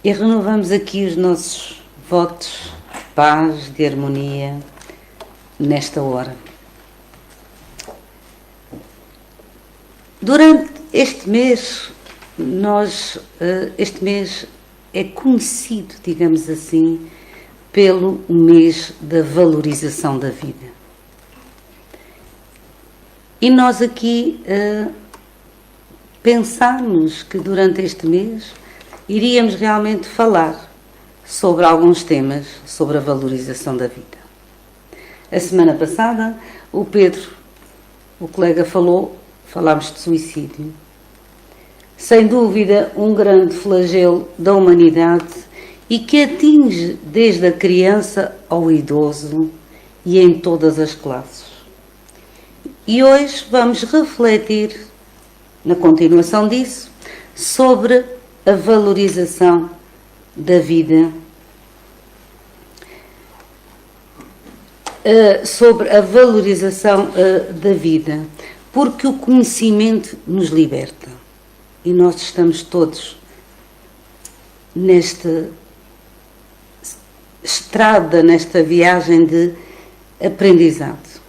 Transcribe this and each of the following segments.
E renovamos aqui os nossos votos de paz, de harmonia, nesta hora. Durante este mês, este mês é conhecido, digamos assim, pelo mês da valorização da vida. E nós aqui pensámos que durante este mês iríamos realmente falar sobre alguns temas sobre a valorização da vida. A semana passada, o Pedro, o colega, falámos de suicídio. Sem dúvida, um grande flagelo da humanidade e que atinge desde a criança ao idoso e em todas as classes. E hoje vamos refletir, na continuação disso, sobre a valorização da vida, porque o conhecimento nos liberta e nós estamos todos nesta estrada, nesta viagem de aprendizado.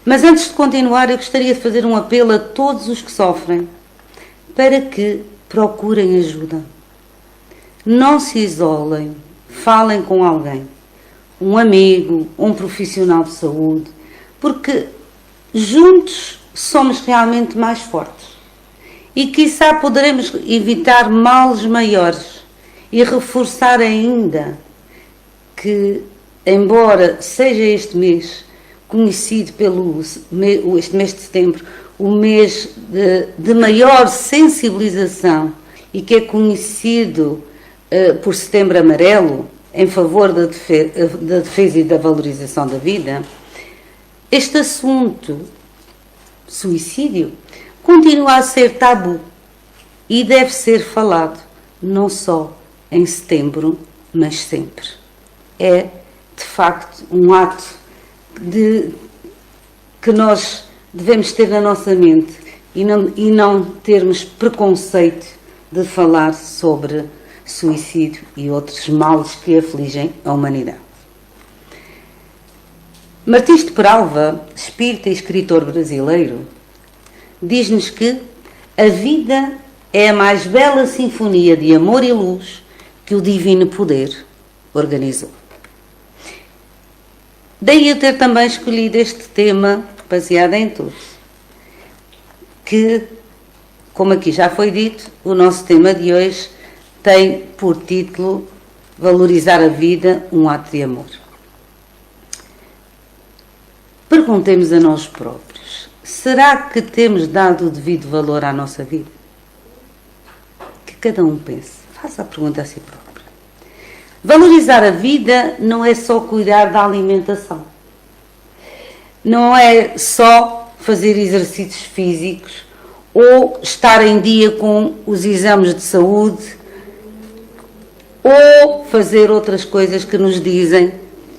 Mas antes de continuar, eu gostaria de fazer um apelo a todos os que sofrem para que procurem ajuda. Não se isolem, falem com alguém, um amigo, um profissional de saúde, porque juntos somos realmente mais fortes e quiçá poderemos evitar males maiores e reforçar ainda que, embora seja este mês conhecido este mês de setembro, o mês de maior sensibilização e que é conhecido por Setembro Amarelo, em favor da defesa e da valorização da vida, este assunto, suicídio, continua a ser tabu e deve ser falado, não só em setembro, mas sempre. É, de facto, um ato que nós devemos ter na nossa mente e não termos preconceito de falar sobre suicídio e outros males que afligem a humanidade. Martins de Peralva, espírita e escritor brasileiro, diz-nos que a vida é a mais bela sinfonia de amor e luz que o divino poder organizou. Daí eu ter também escolhido este tema baseado em tudo, que, como aqui já foi dito, o nosso tema de hoje tem por título Valorizar a Vida, um ato de amor. Perguntemos a nós próprios, será que temos dado o devido valor à nossa vida? Que cada um pense, faça a pergunta a si próprio. Valorizar a vida não é só cuidar da alimentação, não é só fazer exercícios físicos ou estar em dia com os exames de saúde ou fazer outras coisas que nos dizem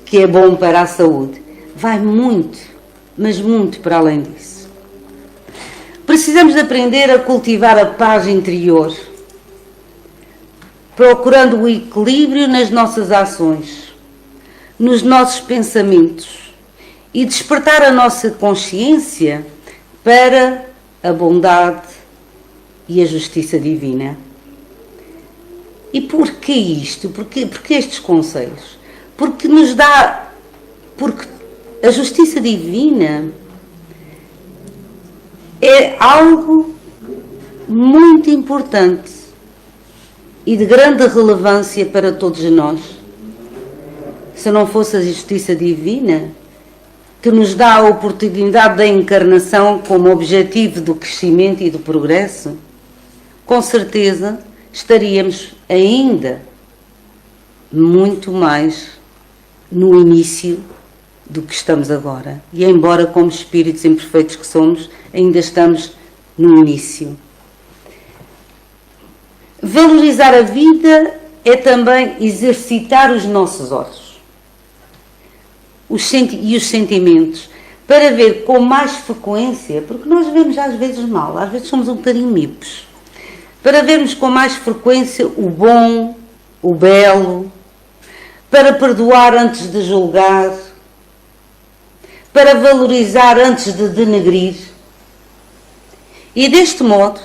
que é bom para a saúde. Vai muito, mas muito para além disso. Precisamos de aprender a cultivar a paz interior, procurando o equilíbrio nas nossas ações, nos nossos pensamentos e despertar a nossa consciência para a bondade e a justiça divina. E porquê isto? Porquê estes conselhos? Porque a justiça divina é algo muito importante e de grande relevância para todos nós. Se não fosse a justiça divina, que nos dá a oportunidade da encarnação como objetivo do crescimento e do progresso, com certeza estaríamos ainda muito mais no início do que estamos agora. E embora, como espíritos imperfeitos que somos, ainda estamos no início. Valorizar a vida é também exercitar os nossos olhos e os sentimentos, para ver com mais frequência, porque nós vemos às vezes mal, às vezes somos um bocadinho míopes, para vermos com mais frequência o bom, o belo, para perdoar antes de julgar, para valorizar antes de denegrir. E deste modo,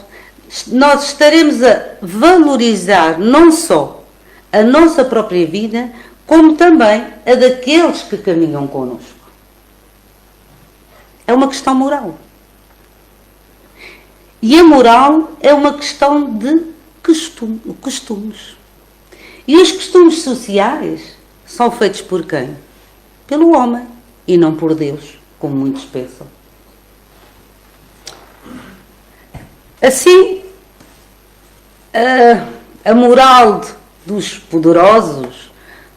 nós estaremos a valorizar não só a nossa própria vida, como também a daqueles que caminham connosco. É uma questão moral. E a moral é uma questão de costumes. E os costumes sociais são feitos por quem? Pelo homem e não por Deus, como muitos pensam. Assim, a moral dos poderosos,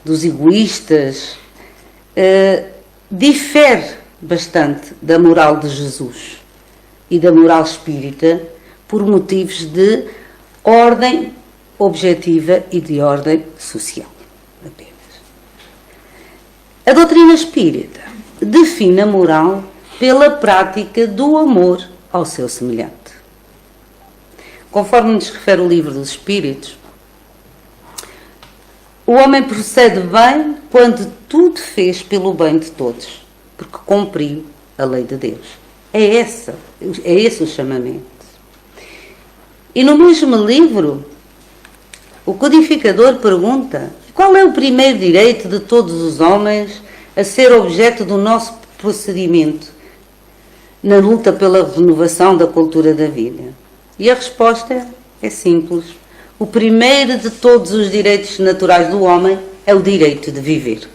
dos egoístas, difere bastante da moral de Jesus e da moral espírita por motivos de ordem objetiva e de ordem social, apenas. A doutrina espírita define a moral pela prática do amor ao seu semelhante. Conforme nos refere o Livro dos Espíritos, o homem procede bem quando tudo fez pelo bem de todos, porque cumpriu a lei de Deus. É esse o chamamento. E no mesmo livro, o codificador pergunta: qual é o primeiro direito de todos os homens a ser objeto do nosso procedimento na luta pela renovação da cultura da vida? E a resposta é simples. O primeiro de todos os direitos naturais do homem é o direito de viver.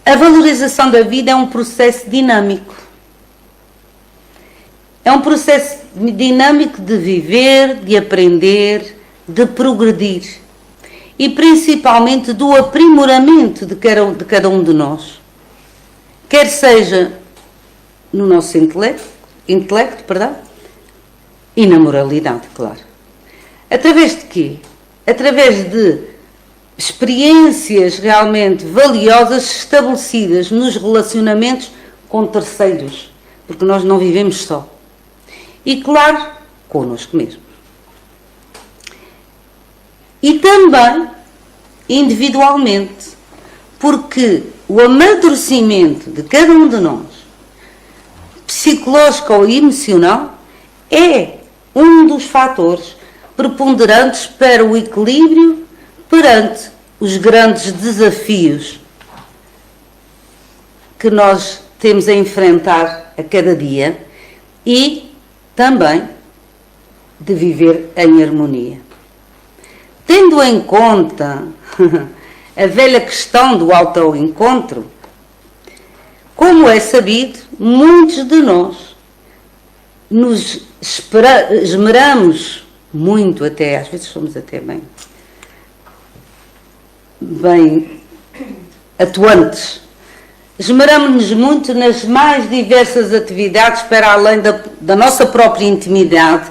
A valorização da vida é um processo dinâmico. É um processo dinâmico de viver, de aprender, de progredir. E principalmente do aprimoramento de cada um de nós. Quer seja no nosso intelecto, e na moralidade, claro. Através de quê? Através de experiências realmente valiosas estabelecidas nos relacionamentos com terceiros, porque nós não vivemos só. E, claro, connosco mesmo. E também individualmente, porque o amadurecimento de cada um de nós, psicológico ou emocional, é um dos fatores preponderantes para o equilíbrio perante os grandes desafios que nós temos a enfrentar a cada dia e também de viver em harmonia. Tendo em conta a velha questão do autoencontro, como é sabido, muitos de nós nos esmeramos muito, até às vezes somos até bem atuantes. Esmeramos-nos muito nas mais diversas atividades para além da nossa própria intimidade.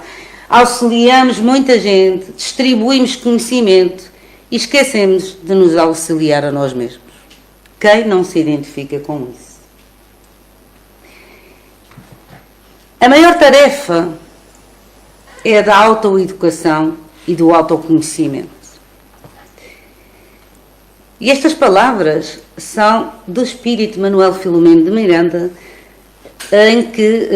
Auxiliamos muita gente, distribuímos conhecimento e esquecemos de nos auxiliar a nós mesmos. Quem não se identifica com isso? A maior tarefa é a da autoeducação e do autoconhecimento. E estas palavras são do espírito Manuel Filomeno de Miranda, em que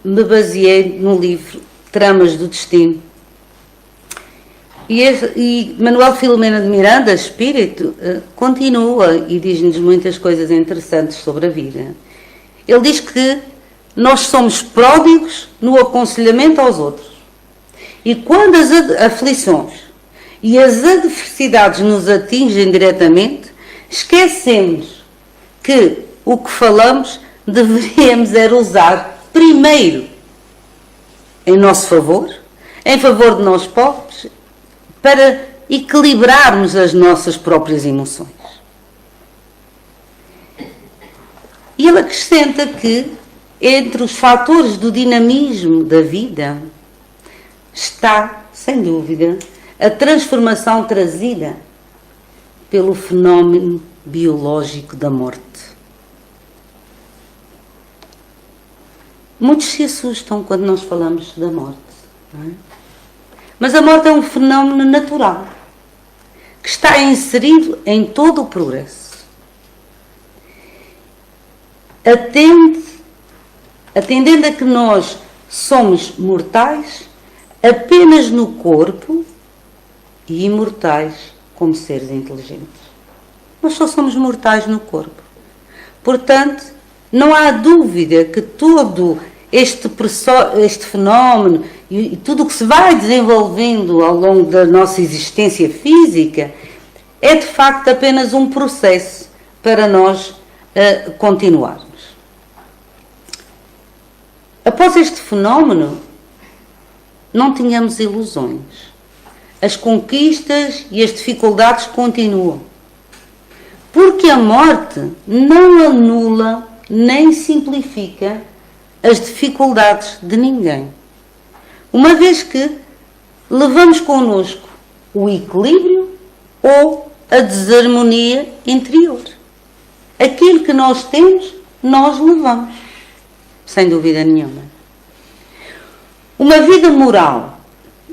me baseei no livro Tramas do Destino. E Manuel Filomeno de Miranda, espírito, continua e diz-nos muitas coisas interessantes sobre a vida. Ele diz que nós somos pródigos no aconselhamento aos outros. E quando as aflições e as adversidades nos atingem diretamente, esquecemos que o que falamos deveríamos era usar primeiro em nosso favor, em favor de nós próprios, para equilibrarmos as nossas próprias emoções. E ele acrescenta que entre os fatores do dinamismo da vida está, sem dúvida, a transformação trazida pelo fenómeno biológico da morte. Muitos se assustam quando nós falamos da morte, não é? Mas a morte é um fenómeno natural que está inserido em todo o progresso. Atendendo a que nós somos mortais apenas no corpo e imortais como seres inteligentes. Nós só somos mortais no corpo. Portanto, não há dúvida que todo este fenómeno e tudo o que se vai desenvolvendo ao longo da nossa existência física é de facto apenas um processo para nós continuarmos. Após este fenómeno, não tenhamos ilusões. As conquistas e as dificuldades continuam. Porque a morte não anula nem simplifica as dificuldades de ninguém. Uma vez que levamos connosco o equilíbrio ou a desarmonia interior. Aquilo que nós temos, nós levamos. Sem dúvida nenhuma. Uma vida moral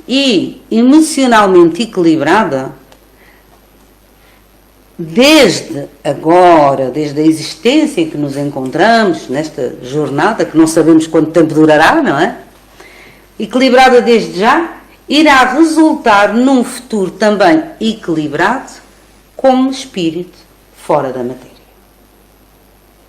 e emocionalmente equilibrada, desde agora, desde a existência em que nos encontramos, nesta jornada, que não sabemos quanto tempo durará, não é? Equilibrada desde já, irá resultar num futuro também equilibrado, como espírito fora da matéria.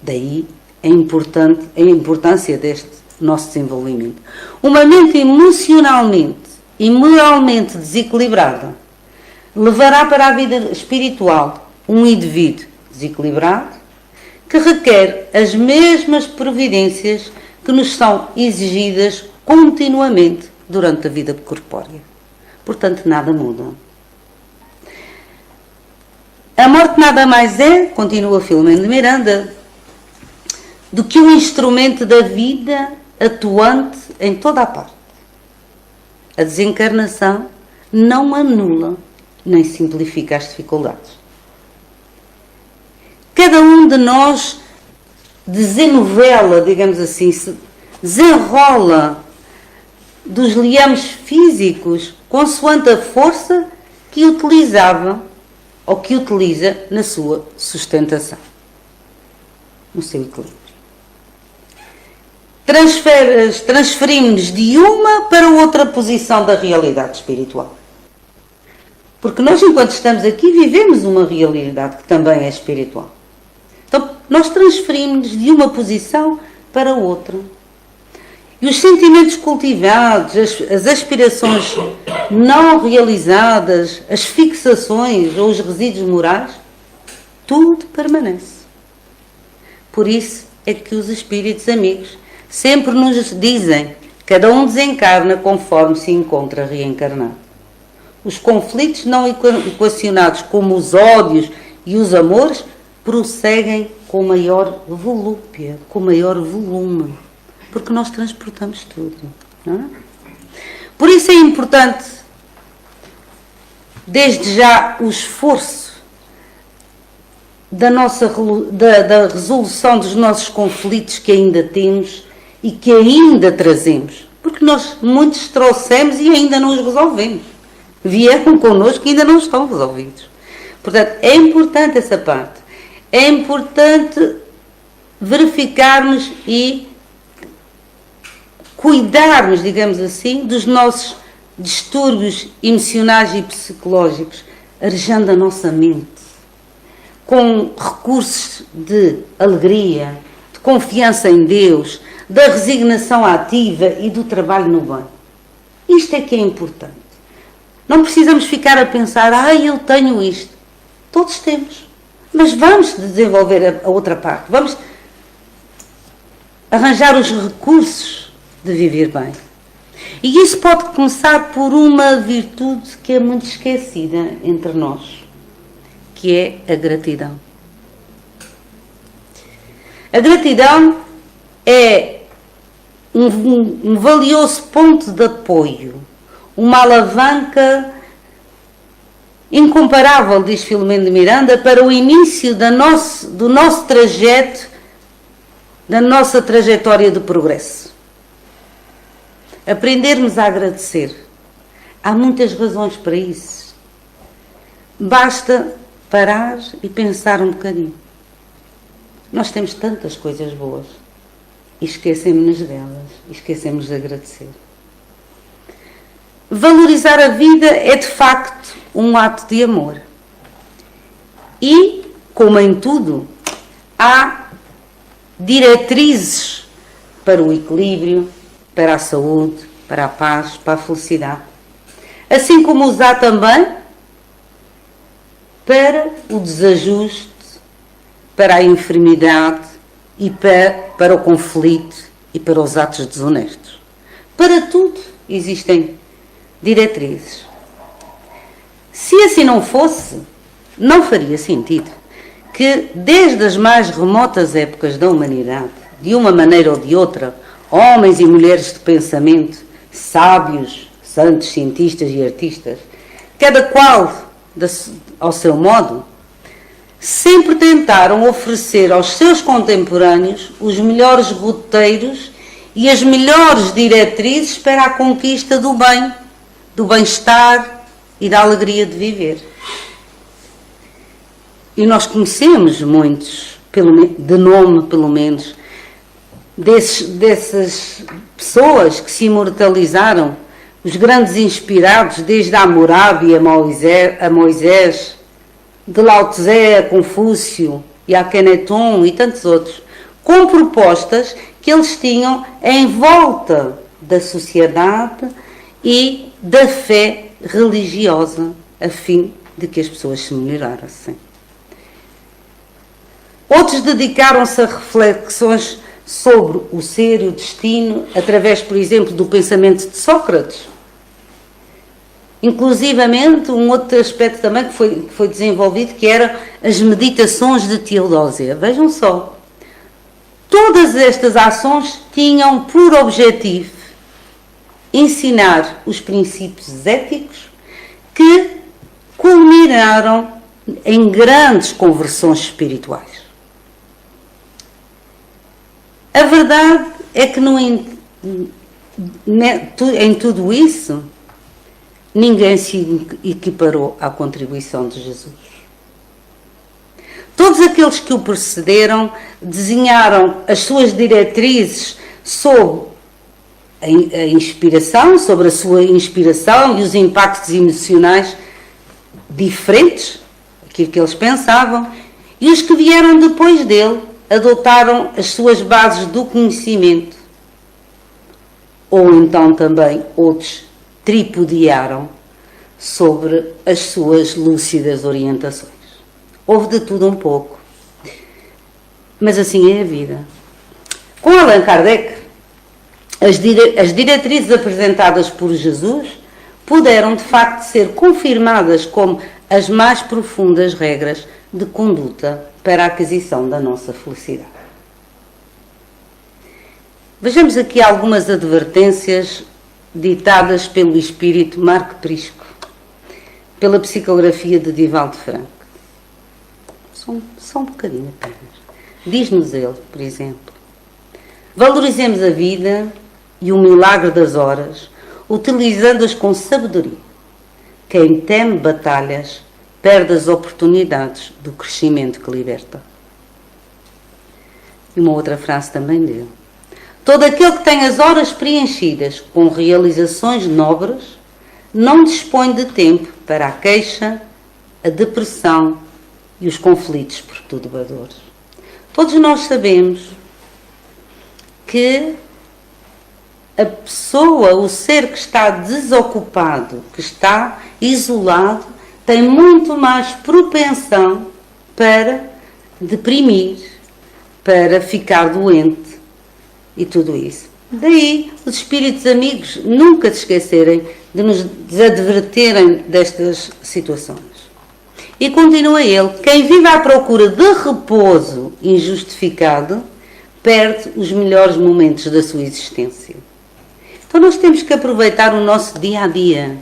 Daí a importância deste nosso desenvolvimento. Uma mente emocionalmente e moralmente desequilibrada levará para a vida espiritual um indivíduo desequilibrado que requer as mesmas providências que nos são exigidas continuamente durante a vida corpórea. Portanto, nada muda. A morte nada mais é, continua Filomeno de Miranda, do que um instrumento da vida atuante em toda a parte. A desencarnação não anula nem simplifica as dificuldades. Cada um de nós desenovela, digamos assim, se desenrola dos liames físicos consoante a força que utilizava ou que utiliza na sua sustentação, no seu equilíbrio. Transferimos-nos de uma para outra posição da realidade espiritual. Porque nós, enquanto estamos aqui, vivemos uma realidade que também é espiritual. Então, nós transferimos-nos de uma posição para outra. E os sentimentos cultivados, as aspirações não realizadas, as fixações ou os resíduos morais, tudo permanece. Por isso é que os espíritos amigos sempre nos dizem: cada um desencarna conforme se encontra reencarnado. Os conflitos não equacionados, como os ódios e os amores, prosseguem com maior volúpia, com maior volume, porque nós transportamos tudo, não é? Por isso é importante, desde já, o esforço da resolução dos nossos conflitos que ainda temos e que ainda trazemos, porque nós muitos trouxemos e ainda não os resolvemos. Vieram connosco e ainda não estão resolvidos. Portanto, é importante essa parte. É importante verificarmos e cuidarmos, digamos assim, dos nossos distúrbios emocionais e psicológicos, arejando a nossa mente com recursos de alegria, de confiança em Deus, da resignação ativa e do trabalho no bem. Isto é que é importante. Não precisamos ficar a pensar: eu tenho isto. Todos temos. Mas vamos desenvolver a outra parte. Vamos arranjar os recursos de viver bem. E isso pode começar por uma virtude que é muito esquecida entre nós, que é a gratidão. A gratidão é um valioso ponto de apoio, uma alavanca incomparável, diz Filomeno de Miranda, para o início do nosso trajeto, da nossa trajetória de progresso. aprendermos a agradecer. Há muitas razões para isso. Basta parar e pensar um bocadinho. Nós temos tantas coisas boas e esquecemos-nos delas, esquecemos de agradecer. Valorizar a vida é de facto um ato de amor. E, como em tudo, há diretrizes para o equilíbrio, para a saúde, para a paz, para a felicidade. Assim como os há também para o desajuste, para a enfermidade e para o conflito e para os atos desonestos. Para tudo existem diretrizes. Se assim não fosse, não faria sentido que desde as mais remotas épocas da humanidade, de uma maneira ou de outra, homens e mulheres de pensamento, sábios, santos, cientistas e artistas, cada qual ao seu modo, sempre tentaram oferecer aos seus contemporâneos os melhores roteiros e as melhores diretrizes para a conquista do bem, do bem-estar e da alegria de viver. E nós conhecemos muitos, de nome pelo menos, dessas pessoas que se imortalizaram, os grandes inspirados, desde Hammurabi a Moisés, de Lao Tse a Confúcio e a Akhenaton e tantos outros, com propostas que eles tinham em volta da sociedade e da fé religiosa, a fim de que as pessoas se melhorassem. Outros dedicaram-se a reflexões sobre o ser e o destino, através, por exemplo, do pensamento de Sócrates. Inclusivamente, um outro aspecto também que foi desenvolvido, que era as meditações de Teodósia. Vejam só, todas estas ações tinham por objetivo ensinar os princípios éticos que culminaram em grandes conversões espirituais. A verdade é que em tudo isso, ninguém se equiparou à contribuição de Jesus. Todos aqueles que o precederam desenharam as suas diretrizes sobre a inspiração, sobre a sua inspiração e os impactos emocionais diferentes, aquilo que eles pensavam, e os que vieram depois dele adotaram as suas bases do conhecimento. Ou então também outros tripudiaram sobre as suas lúcidas orientações. Houve de tudo um pouco. Mas assim é a vida. Com Allan Kardec, as diretrizes apresentadas por Jesus puderam de facto ser confirmadas como as mais profundas regras de conduta para a aquisição da nossa felicidade. Vejamos aqui algumas advertências ditadas pelo espírito Marco Prisco, pela psicografia de Divaldo Franco. Só um bocadinho apenas. Diz-nos ele, por exemplo: valorizemos a vida e o milagre das horas, utilizando-as com sabedoria. Quem teme batalhas perde as oportunidades do crescimento que liberta. E uma outra frase também dele: todo aquele que tem as horas preenchidas com realizações nobres não dispõe de tempo para a queixa, a depressão e os conflitos perturbadores. Todos nós sabemos que a pessoa, o ser que está desocupado, que está isolado, tem muito mais propensão para deprimir, para ficar doente e tudo isso. Daí os espíritos amigos nunca se esquecerem de nos desadverterem destas situações. E continua ele: quem vive à procura de repouso injustificado perde os melhores momentos da sua existência. Então nós temos que aproveitar o nosso dia-a-dia,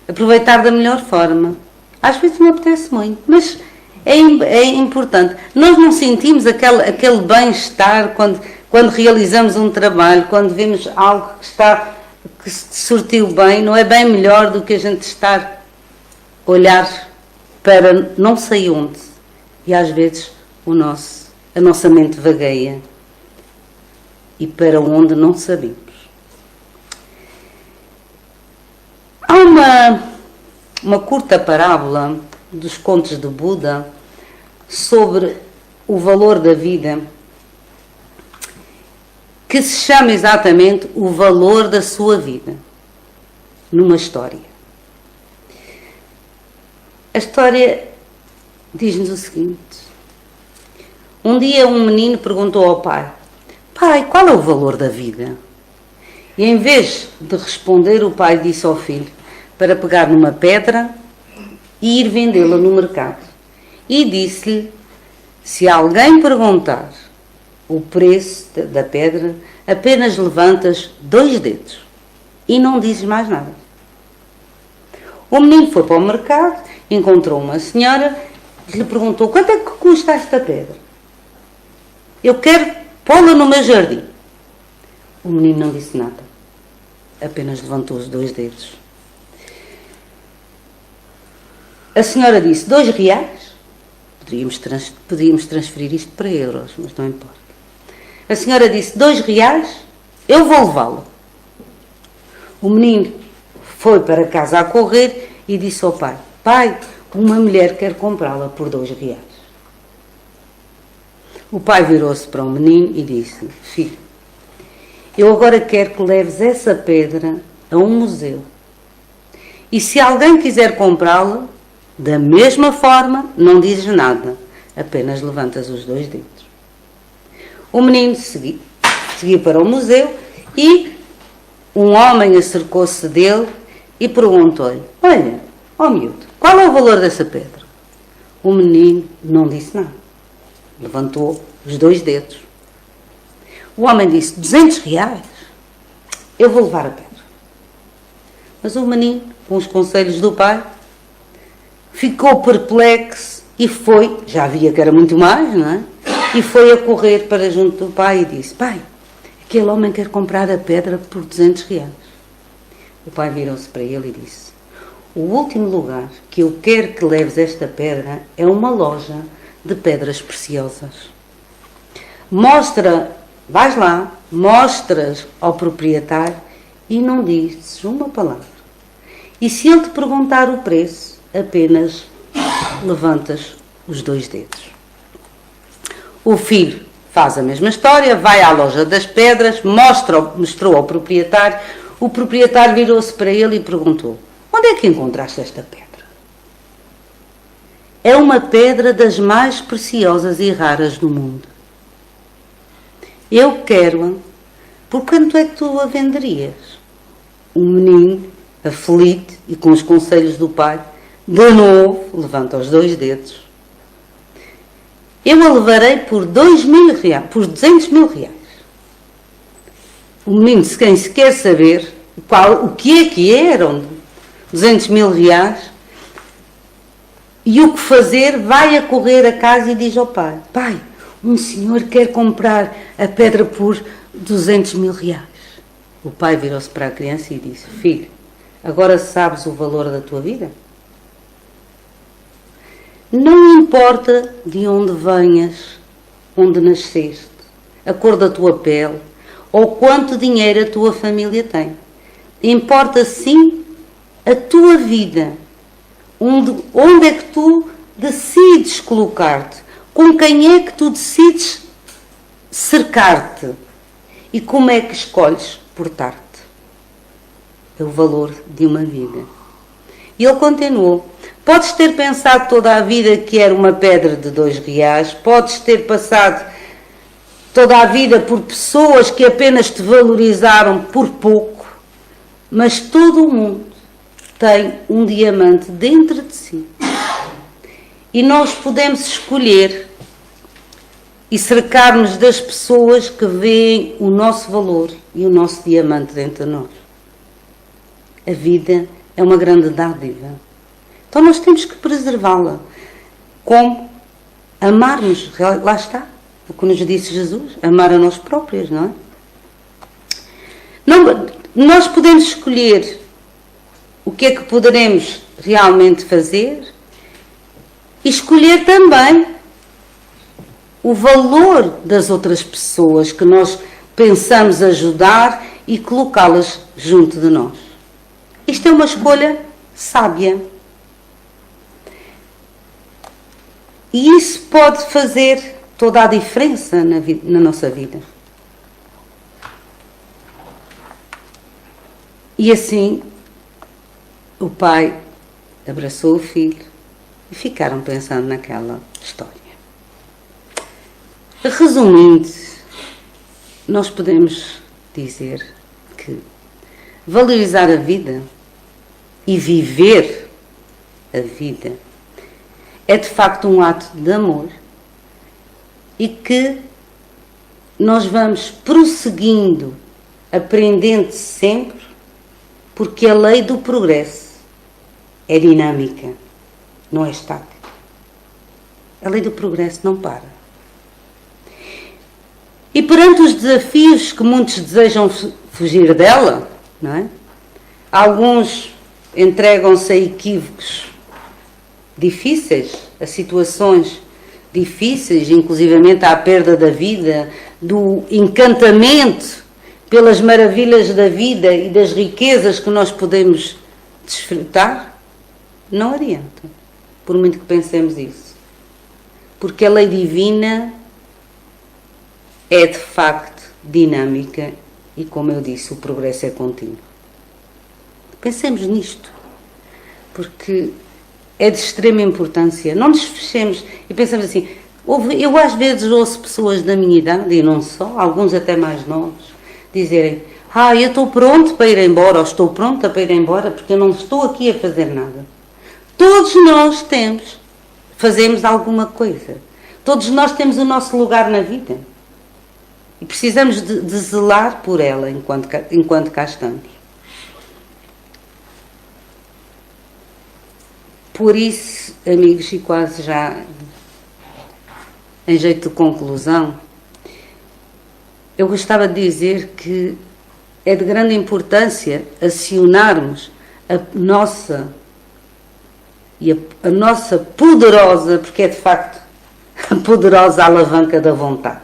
aproveitar da melhor forma. Às vezes não apetece muito, mas é importante. Nós não sentimos aquele bem-estar quando realizamos um trabalho, quando vemos algo que está que se sortiu bem, não é bem melhor do que a gente estar a olhar para não sei onde, e às vezes a nossa mente vagueia, e para onde não sabemos. Há uma curta parábola dos contos de Buda sobre o valor da vida, que se chama exatamente o valor da sua vida, numa história. A história diz-nos o seguinte: um dia um menino perguntou ao pai: pai, qual é o valor da vida? E em vez de responder, o pai disse ao filho para pegar numa pedra e ir vendê-la no mercado. E disse-lhe: se alguém perguntar o preço da pedra, apenas levantas 2 dedos e não dizes mais nada. O menino foi para o mercado, encontrou uma senhora e lhe perguntou: quanto é que custa esta pedra? Eu quero pô-la no meu jardim. O menino não disse nada, apenas levantou os 2 dedos. A senhora disse: 2 reais? Podíamos transferir isto para euros, mas não importa. A senhora disse: 2 reais? Eu vou levá-la. O menino foi para casa a correr e disse ao pai: pai, uma mulher quer comprá-la por 2 reais. O pai virou-se para o menino e disse: filho, eu agora quero que leves essa pedra a um museu. E se alguém quiser comprá-la, da mesma forma, não dizes nada, apenas levantas os 2 dedos. O menino seguiu para o museu e um homem acercou-se dele e perguntou-lhe: olha, ó miúdo, qual é o valor dessa pedra? O menino não disse nada, levantou os 2 dedos. O homem disse: 200 reais? Eu vou levar a pedra. Mas o menino, com os conselhos do pai, ficou perplexo e foi, já via que era muito mais, não é? E foi a correr para junto do pai e disse: pai, aquele homem quer comprar a pedra por 200 reais. O pai virou-se para ele e disse: o último lugar que eu quero que leves esta pedra é uma loja de pedras preciosas. Vais lá, mostras ao proprietário e não dizes uma palavra. E se ele te perguntar o preço, apenas levantas os 2 dedos. O filho faz a mesma história, vai à loja das pedras, mostrou ao proprietário. O proprietário virou-se para ele e perguntou: onde é que encontraste esta pedra? É uma pedra das mais preciosas e raras do mundo. Eu quero-a. Por quanto é que tu a venderias? O menino, aflito e com os conselhos do pai, de novo levanta os 2 dedos. Eu a levarei por 2.000 reais, por 200 mil reais. O menino, sem sequer saber o que eram 200 mil reais e o que fazer, vai a correr a casa e diz ao pai: pai, um senhor quer comprar a pedra por 200 mil reais. O pai virou-se para a criança e disse: filho, agora sabes o valor da tua vida? Não importa de onde venhas, onde nasceste, a cor da tua pele ou quanto dinheiro a tua família tem. Importa sim a tua vida. Onde é que tu decides colocar-te? Com quem é que tu decides cercar-te? E como é que escolhes portar-te? É o valor de uma vida. E ele continuou: podes ter pensado toda a vida que era uma pedra de 2 reais, podes ter passado toda a vida por pessoas que apenas te valorizaram por pouco, mas todo o mundo tem um diamante dentro de si. E nós podemos escolher e cercar-nos das pessoas que veem o nosso valor e o nosso diamante dentro de nós. A vida é uma grande dádiva. Então nós temos que preservá-la. Como? Amar-nos. Lá está. O que nos disse Jesus. Amar a nós próprios, não é? nós podemos escolher o que é que poderemos realmente fazer e escolher também o valor das outras pessoas que nós pensamos ajudar e colocá-las junto de nós. Isto é uma escolha sábia. E isso pode fazer toda a diferença na nossa vida. E assim, o pai abraçou o filho e ficaram pensando naquela história. Resumindo, nós podemos dizer que valorizar a vida e viver a vida é de facto um ato de amor e que nós vamos prosseguindo, aprendendo sempre, porque a lei do progresso é dinâmica, não é estática. A lei do progresso não para. E perante os desafios que muitos desejam fugir dela, não é? Alguns entregam-se a equívocos difíceis, a situações difíceis, inclusivamente à perda da vida, do encantamento pelas maravilhas da vida e das riquezas que nós podemos desfrutar, não adianta, por muito que pensemos isso. Porque a lei divina é de facto dinâmica e, como eu disse, o progresso é contínuo. Pensemos nisto, porque é de extrema importância. Não nos fechemos e pensamos assim, eu às vezes ouço pessoas da minha idade, e não só, alguns até mais novos, dizerem, eu estou pronto para ir embora, ou estou pronta para ir embora, porque eu não estou aqui a fazer nada. Todos nós fazemos alguma coisa. Todos nós temos o nosso lugar na vida. E precisamos de zelar por ela enquanto cá estamos. Por isso, amigos, e quase já em jeito de conclusão, eu gostava de dizer que é de grande importância acionarmos a nossa poderosa, porque é de facto a poderosa alavanca da vontade.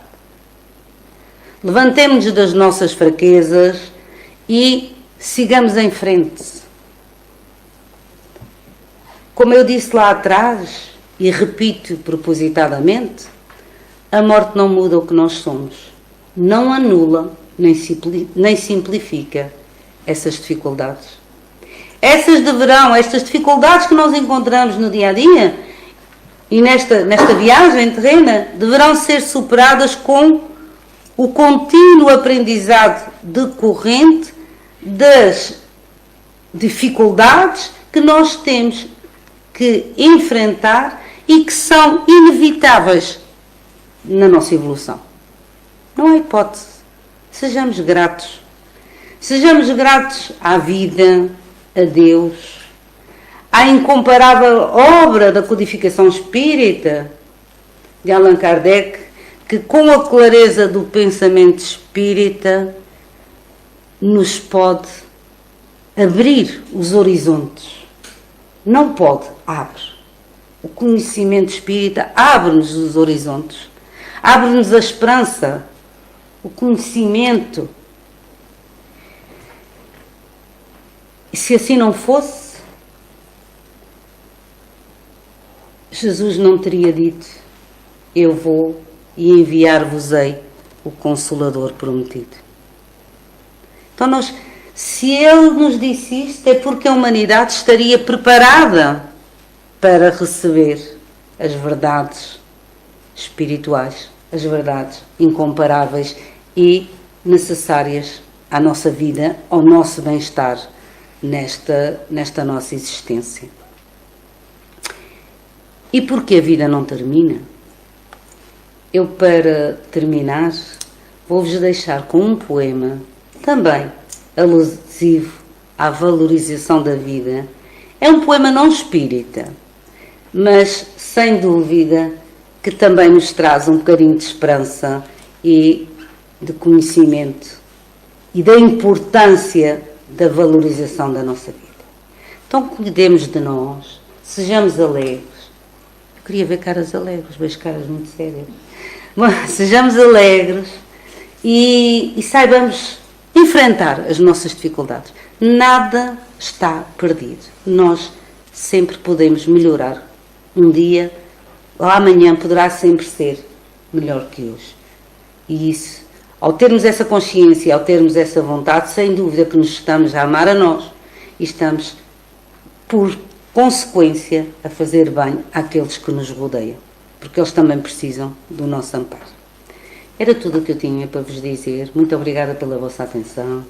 Levantemo-nos das nossas fraquezas e sigamos em frente. Como eu disse lá atrás, e repito propositadamente, a morte não muda o que nós somos. Não anula, nem simplifica essas dificuldades. Estas dificuldades que nós encontramos no dia a dia e nesta viagem terrena, deverão ser superadas com o contínuo aprendizado decorrente das dificuldades que nós temos que enfrentar e que são inevitáveis na nossa evolução. Não há hipótese. Sejamos gratos. Sejamos gratos à vida, a Deus, à incomparável obra da codificação espírita de Allan Kardec, que com a clareza do pensamento espírita nos pode abrir os horizontes. Não pode, abre. O conhecimento espírita abre-nos os horizontes, abre-nos a esperança, o conhecimento. E se assim não fosse, Jesus não teria dito, eu vou e enviar-vos-ei o Consolador prometido. Então se Ele nos disse isto, é porque a humanidade estaria preparada para receber as verdades espirituais, as verdades incomparáveis e necessárias à nossa vida, ao nosso bem-estar nesta nossa existência. E porque a vida não termina, eu, para terminar, vou-vos deixar com um poema, também alusivo à valorização da vida. É um poema não espírita, mas, sem dúvida, que também nos traz um bocadinho de esperança e de conhecimento e da importância da valorização da nossa vida. Então cuidemos de nós, sejamos alegres. Eu queria ver caras alegres, vejo caras muito sérias. Bom, sejamos alegres e saibamos enfrentar as nossas dificuldades. Nada está perdido. Nós sempre podemos melhorar. Um dia ou amanhã poderá sempre ser melhor que hoje. E isso, ao termos essa consciência, ao termos essa vontade, sem dúvida que nos estamos a amar a nós e estamos, por consequência, a fazer bem àqueles que nos rodeiam, porque eles também precisam do nosso amparo. Era tudo o que eu tinha para vos dizer. Muito obrigada pela vossa atenção.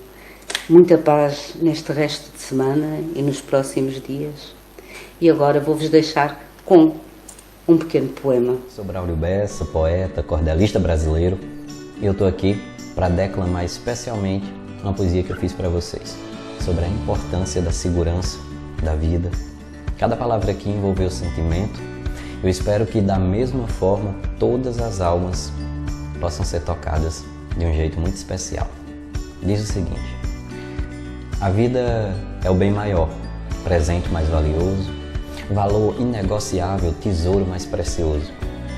Muita paz neste resto de semana e nos próximos dias. E agora vou-vos deixar com um pequeno poema. Sou Braulio Bessa, poeta, cordelista brasileiro, e eu estou aqui para declamar especialmente uma poesia que eu fiz para vocês, sobre a importância da segurança, da vida. Cada palavra aqui envolveu sentimento. Eu espero que da mesma forma todas as almas possam ser tocadas de um jeito muito especial. Diz o seguinte: a vida é o bem maior, presente mais valioso, valor inegociável, tesouro mais precioso,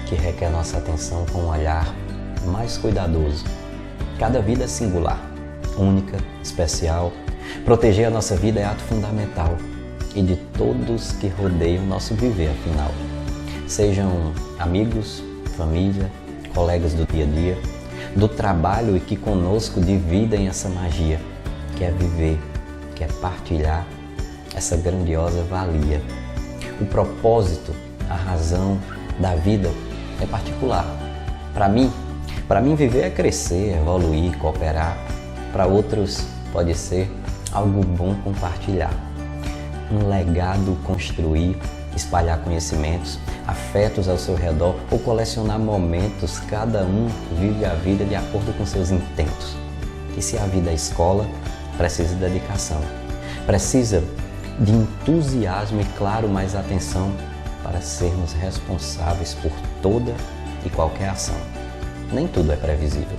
que requer nossa atenção com um olhar mais cuidadoso. Cada vida é singular, única, especial. Proteger a nossa vida é ato fundamental e de todos que rodeiam nosso viver, afinal. Sejam amigos, família, colegas do dia a dia, do trabalho e que conosco dividem essa magia, que é viver, que é partilhar essa grandiosa valia. O propósito, a razão da vida é particular. Para mim viver é crescer, evoluir, cooperar. Para outros pode ser algo bom compartilhar. Um legado construir, espalhar conhecimentos, afetos ao seu redor ou colecionar momentos. Cada um vive a vida de acordo com seus intentos. E se a vida é escola, precisa de dedicação. Precisa de entusiasmo e, claro, mais atenção para sermos responsáveis por toda e qualquer ação. Nem tudo é previsível.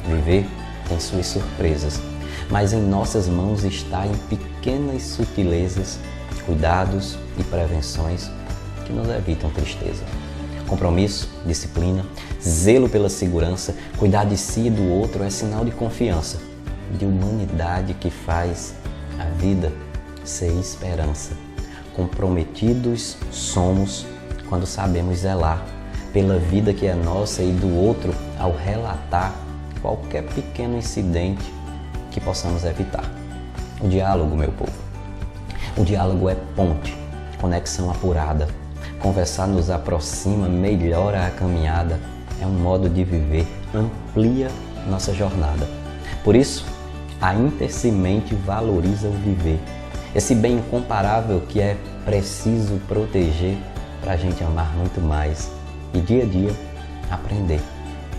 Viver tem suas surpresas, mas em nossas mãos está em pequenas sutilezas, cuidados e prevenções que nos evitam tristeza. Compromisso, disciplina, zelo pela segurança, cuidar de si e do outro é sinal de confiança, de humanidade que faz a vida ser esperança. Comprometidos somos quando sabemos zelar pela vida que é nossa e do outro ao relatar qualquer pequeno incidente que possamos evitar. O diálogo, meu povo. O diálogo é ponte, conexão apurada. Conversar nos aproxima, melhora a caminhada. É um modo de viver, amplia nossa jornada. Por isso, a Intercimente valoriza o viver. Esse bem incomparável que é preciso proteger para a gente amar muito mais e dia a dia aprender,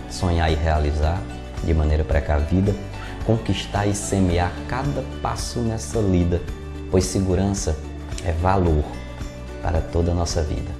sonhar e realizar de maneira precavida, conquistar e semear cada passo nessa lida, pois segurança é valor para toda a nossa vida.